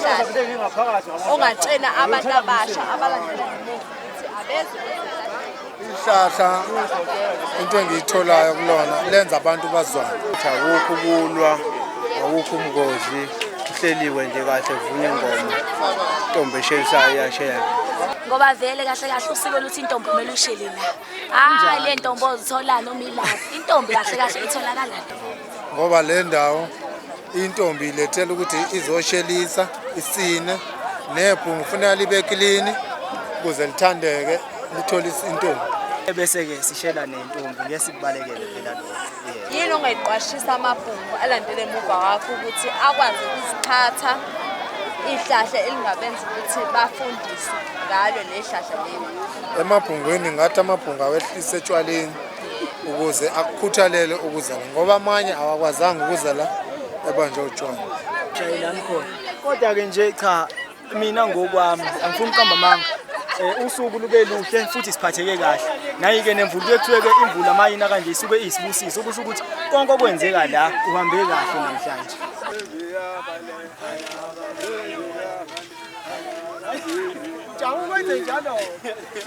ihlahla ongatshena abantu abasha abalandela ngemuva ukuthi abeze Ihlahla into engiyitholayo kulona lenza abantu bazwane. Akukho ukulwa, akukho umngozi, uhleliwe nje kahle kuvunywa ingoma. Intombi eshelisayo iyashela. Ngoba vele kahle kahle usiko luthi intombi kumele ushele la. Hayi le ntombi ozithola noma ilaphi. Intombi kahle kahle itholakala la. Ngoba le ndawo intombi ilethela ukuthi izoshelisa isine nephungu kufanele libe clean ukuze lithandeke lithole intombi. Bese-ke sishela nentombi ngeke sikubalekele phela lokho. yini ongayiqwashisa amabhungu alandele emuva wakho ukuthi akwazi ukuziphatha ihlahla elingabenza ukuthi bafundiswe ngalo lehlahla leli. Emabhungweni ngathi amabhungu awehlise etshwaleni ukuze akukhuthalele ukuzala ngoba amanye awakwazanga ukuzala ebanjwe utshwala. Shayelani khona. Kodwa-ke nje cha mina ngokwami angifuni uqamba amanga. Usuku lube luhle futhi siphatheke kahle. Nayi-ke nemvula kuyethiwe-ke imvula mayina kanje isuke iyisibusiso okusho ukuthi konke okwenzeka la uhambe kahle namhlanje. Jawu kwenze njalo.